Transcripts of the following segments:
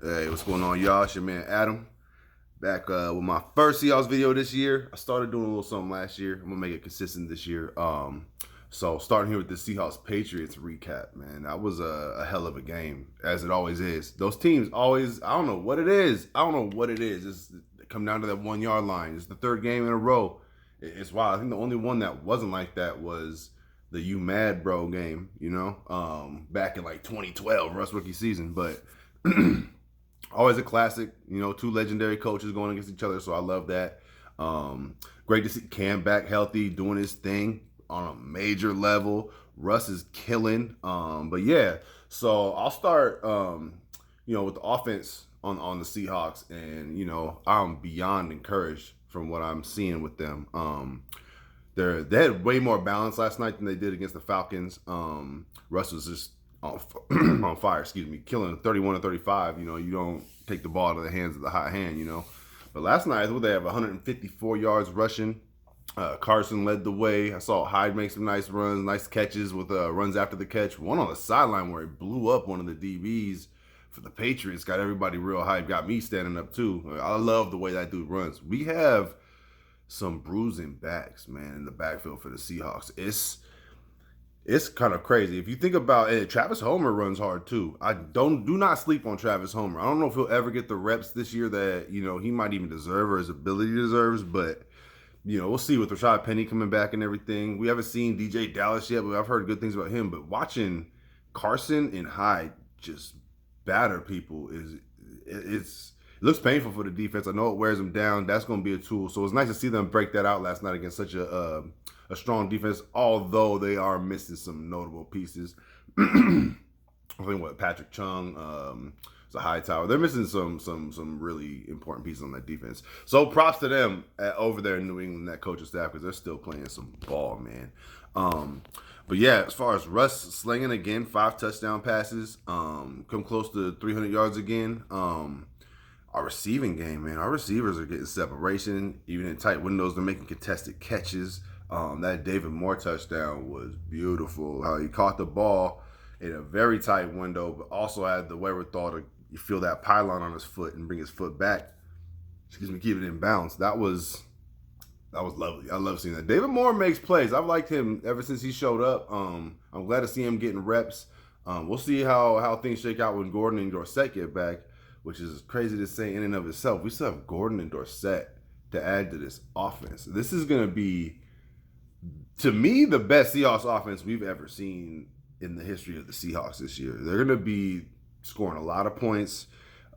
Hey, what's going on, y'all? It's your man Adam. Back with my first Seahawks video this year. I started doing a little something last year. I'm gonna make it consistent this year. So starting here with the Seahawks-Patriots recap, man. That was a hell of a game, as it always is. Those teams always, I don't know what it is. I don't know what it is. It come down to that 1 yard line. It's the third game in a row. It's wild. I think the only one that wasn't like that was the You Mad Bro game, back in like 2012, Russ rookie season. But always a classic, two legendary coaches going against each other, so I love that. Great to see Cam back healthy, doing his thing on a major level. Russ is killing. But yeah, so I'll start, with the offense on the Seahawks, and I'm beyond encouraged from what I'm seeing with them. They had way more balance last night than they did against the Falcons. Russ was just on fire, killing 31 to 35. You don't take the ball out of the hands of the hot hand, But last night, they have 154 yards rushing. Carson led the way. I saw Hyde make some nice runs, nice catches with runs after the catch. One on the sideline where he blew up one of the DBs for the Patriots. Got everybody real hype. Got me standing up too. I love the way that dude runs. We have some bruising backs, man, in the backfield for the Seahawks. It's kind of crazy. If you think about it, Travis Homer runs hard too. Do not sleep on Travis Homer. I don't know if he'll ever get the reps this year that, he might even deserve or his ability deserves, but we'll see with Rashad Penny coming back and everything. We haven't seen DJ Dallas yet, but I've heard good things about him. But watching Carson and Hyde just batter people it looks painful for the defense. I know it wears them down. That's going to be a tool. So it's nice to see them break that out last night against such a strong defense, although they are missing some notable pieces. I think Patrick Chung, it's a Hightower. They're missing some really important pieces on that defense. So props to them over there in New England, that coaching staff, because they're still playing some ball, man. But yeah, as far as Russ slinging again, 5 touchdown passes, come close to 300 yards again. Our receiving game, man, our receivers are getting separation, even in tight windows. They're making contested catches. That David Moore touchdown was beautiful. How he caught the ball in a very tight window, but also had the wherewithal to feel that pylon on his foot and bring his foot back. Keep it in bounds. That was lovely. I love seeing that. David Moore makes plays. I've liked him ever since he showed up. I'm glad to see him getting reps. We'll see how things shake out when Gordon and Dorsett get back, which is crazy to say in and of itself. We still have Gordon and Dorsett to add to this offense. This is going to be, to me, the best Seahawks offense we've ever seen in the history of the Seahawks this year. They're going to be scoring a lot of points.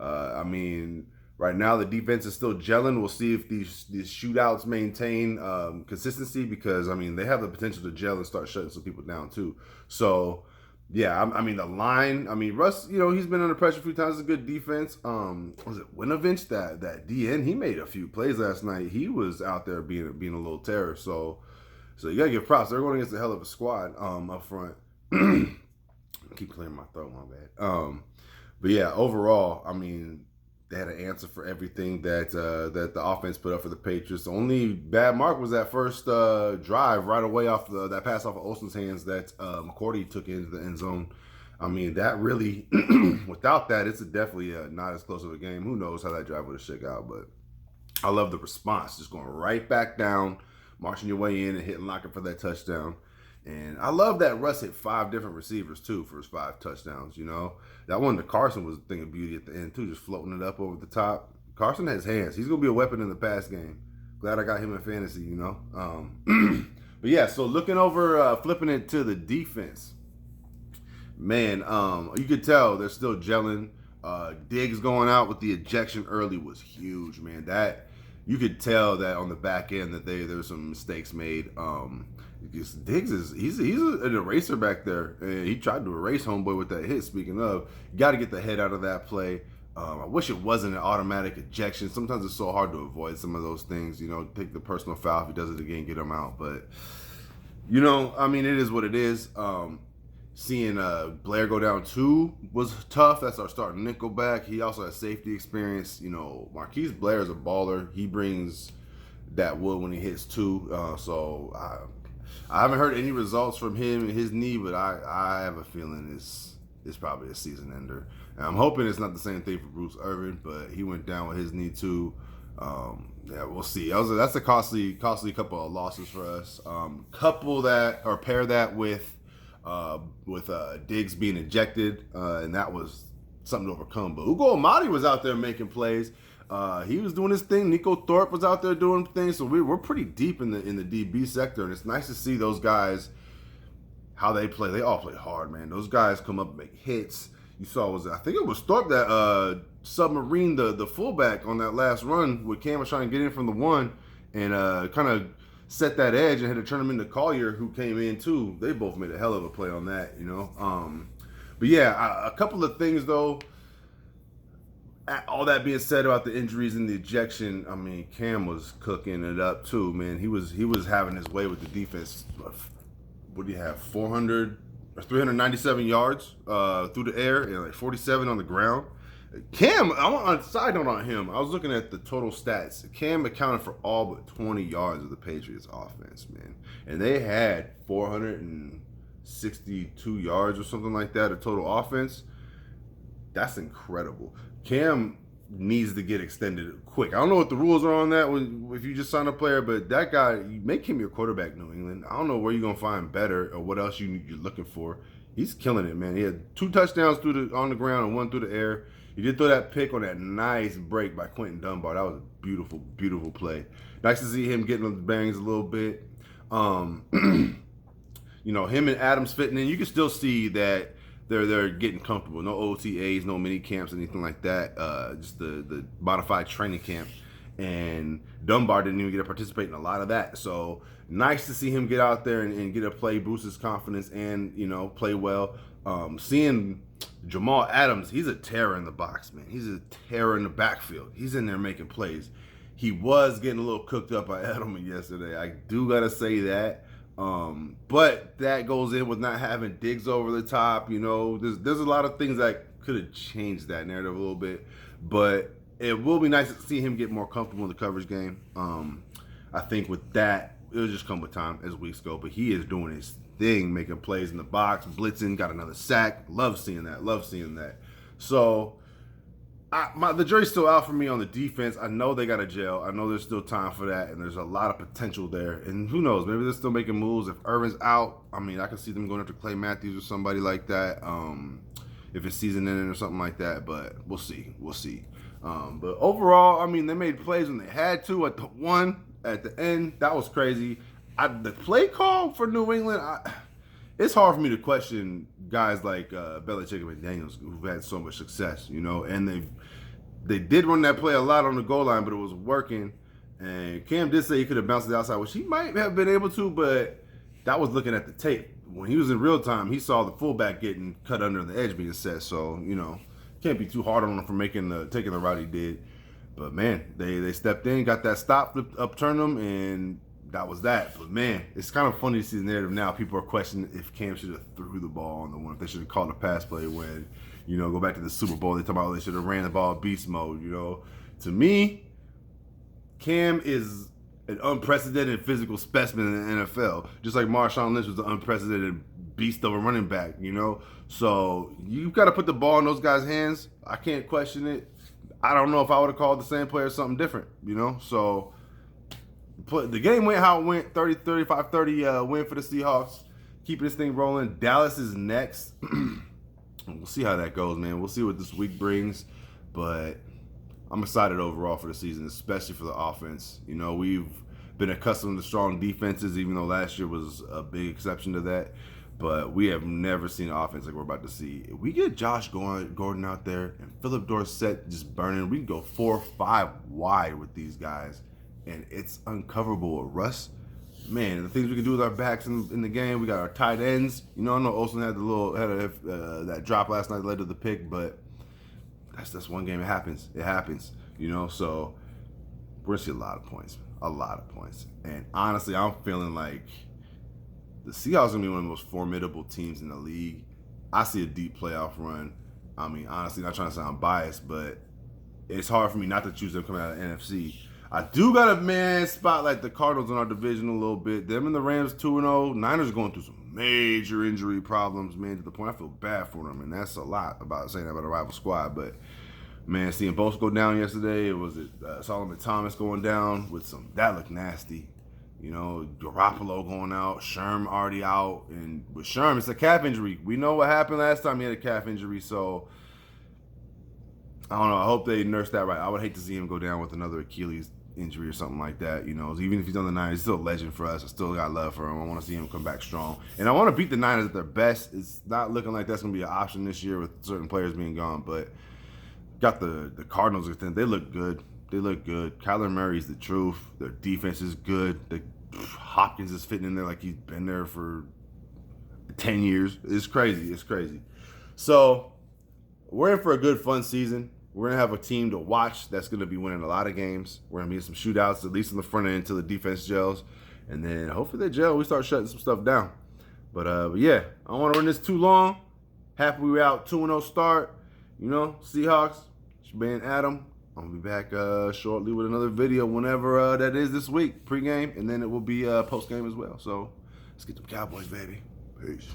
Right now the defense is still gelling. We'll see if these shootouts maintain consistency, because they have the potential to gel and start shutting some people down too. So yeah, the line. Russ, he's been under pressure a few times. It's a good defense. Was it Winovich, that DN? He made a few plays last night. He was out there being a little terror. So you gotta give props. They're going against a hell of a squad up front. I keep clearing my throat, my bad. But yeah, overall, they had an answer for everything that the offense put up for the Patriots. The only bad mark was that first drive right away off that pass off of Olsen's hands that McCourty took into the end zone. That really, without that, it's definitely not as close of a game. Who knows how that drive would have shook out, but I love the response. Just going right back down, marching your way in and hitting locker for that touchdown. And I love that Russ hit 5 different receivers, too, for his 5 touchdowns, That one to Carson was a thing of beauty at the end, too, just floating it up over the top. Carson has hands. He's going to be a weapon in the pass game. Glad I got him in fantasy, But, yeah, so looking over, flipping it to the defense. Man, you could tell they're still gelling. Diggs going out with the ejection early was huge, man. That you could tell that on the back end that there were some mistakes made. Diggs he's an eraser back there, and he tried to erase homeboy with that hit. Speaking of, you got to get the head out of that play. I wish it wasn't an automatic ejection. Sometimes it's so hard to avoid some of those things. Take the personal foul. If he does it again, get him out. But it is what it is. Seeing Blair go down 2 was tough. That's our starting nickel back. He also has safety experience. Marquise Blair is a baller. He brings that wood when he hits 2. I haven't heard any results from him and his knee, but I have a feeling it's probably a season ender. And I'm hoping it's not the same thing for Bruce Irvin, but he went down with his knee too. Yeah, we'll see. That's a costly couple of losses for us. Pair that with Diggs being ejected, and that was something to overcome. But Ugo Amadi was out there making plays. He was doing his thing. Nico Thorpe was out there doing things. So we're pretty deep in the DB sector, and it's nice to see those guys how they play. They all play hard, man. Those guys come up and make hits. You saw I think it was Thorpe that submarine the fullback on that last run with Cam was trying to get in from the one and kind of set that edge and had to turn him into Collier, who came in too. They both made a hell of a play on that, you know. But yeah, a couple of things though. All that being said about the injuries and the ejection, I mean, Cam was cooking it up too, man. He was having his way with the defense. What do you have? 397 yards through the air and like 47 on the ground. Cam, I want on side note on him. I was looking at the total stats. Cam accounted for all but 20 yards of the Patriots offense, man. And they had 462 yards or something like that of total offense. That's incredible. Cam needs to get extended quick. I don't know what the rules are on that if you just sign a player, but that guy, you make him your quarterback, New England. I don't know where you're going to find better or what else you're looking for. He's killing it, man. He had 2 touchdowns on the ground and 1 through the air. He did throw that pick on that nice break by Quentin Dunbar. That was a beautiful, beautiful play. Nice to see him getting the bangs a little bit. You know, him and Adams fitting in. You can still see that they're getting comfortable. No OTAs, no mini camps, anything like that. Just the modified training camp. And Dunbar didn't even get to participate in a lot of that. So nice to see him get out there and get a play, boost his confidence, and, you know, play well. Seeing Jamal Adams, he's a terror in the box, man. He's a terror in the backfield. He's in there making plays. He was getting a little cooked up by Edelman yesterday. I do got to say that. But that goes in with not having Diggs over the top. You know, there's a lot of things that could have changed that narrative a little bit. But it will be nice to see him get more comfortable in the coverage game. I think with that, it'll just come with time as weeks go. But he is doing his thing, making plays in the box, blitzing, got another sack. Love seeing that. So the jury's still out for me on the defense. I know they got a gel. I know there's still time for that, and there's a lot of potential there. And who knows? Maybe they're still making moves. If Irvin's out, I mean, I can see them going after Clay Matthews or somebody like that. If it's season ending or something like that, but we'll see. But overall, I mean, they made plays when they had to. At the end, that was crazy. The play call for New England, it's hard for me to question guys like Belichick and McDaniels who've had so much success, you know, and they did run that play a lot on the goal line, but it was working. And Cam did say he could have bounced it outside, which he might have been able to, but that was looking at the tape. When he was in real time, he saw the fullback getting cut under the edge being set. So, you know, can't be too hard on him for taking the route he did. But man, they stepped in, got that stop, upturned them, and that was that. But man, it's kind of funny to see the narrative now. People are questioning if Cam should have threw the ball on the one, if they should have called a pass play when, you know, go back to the Super Bowl. They talk about they should have ran the ball beast mode, you know. To me, Cam is an unprecedented physical specimen in the NFL. Just like Marshawn Lynch was an unprecedented beast of a running back, you know. So you've got to put the ball in those guys' hands. I can't question it. I don't know if I would have called the same player something different, you know. So the game went how it went, 35-30 win for the Seahawks. Keeping this thing rolling. Dallas is next. We'll see how that goes, man. We'll see what this week brings. But I'm excited overall for the season, especially for the offense. You know, we've been accustomed to strong defenses, even though last year was a big exception to that. But we have never seen an offense like we're about to see. If we get Josh Gordon out there and Philip Dorsett just burning, we can go 4-5 wide with these guys. And it's uncoverable with Russ. Man, the things we can do with our backs in the game. We got our tight ends. You know, I know Olsen had that drop last night that led to the pick, but that's one game. It happens. You know, so we're gonna see a lot of points. And honestly, I'm feeling like the Seahawks are gonna be one of the most formidable teams in the league. I see a deep playoff run. I mean, honestly, not trying to sound biased, but it's hard for me not to choose them coming out of the NFC. I do got a man spotlight the Cardinals in our division a little bit. Them and the Rams 2-0. Niners are going through some major injury problems, man, to the point I feel bad for them. And that's a lot about saying that about a rival squad. But, man, seeing both go down yesterday, it was Solomon Thomas going down with some, that looked nasty. You know, Garoppolo going out, Sherm already out. And with Sherm, it's a calf injury. We know what happened last time he had a calf injury, so I don't know. I hope they nurse that right. I would hate to see him go down with another Achilles injury or something like that. You know, even if he's on the Niners, he's still a legend for us. I still got love for him. I want to see him come back strong. And I want to beat the Niners at their best. It's not looking like that's going to be an option this year with certain players being gone. But got the Cardinals within. They look good. They look good. Kyler Murray's the truth. Their defense is good. Hopkins is fitting in there like he's been there for 10 years. It's crazy. It's crazy. So we're in for a good, fun season. We're going to have a team to watch that's going to be winning a lot of games. We're going to be in some shootouts, at least in the front end, until the defense gels. And then hopefully they gel, we start shutting some stuff down. But yeah, I don't want to run this too long. Happy we out 2-0 start. You know, Seahawks, it's your man Adam. I'm going to be back shortly with another video whenever that is this week, pregame. And then it will be post-game as well. So let's get them Cowboys, baby. Peace.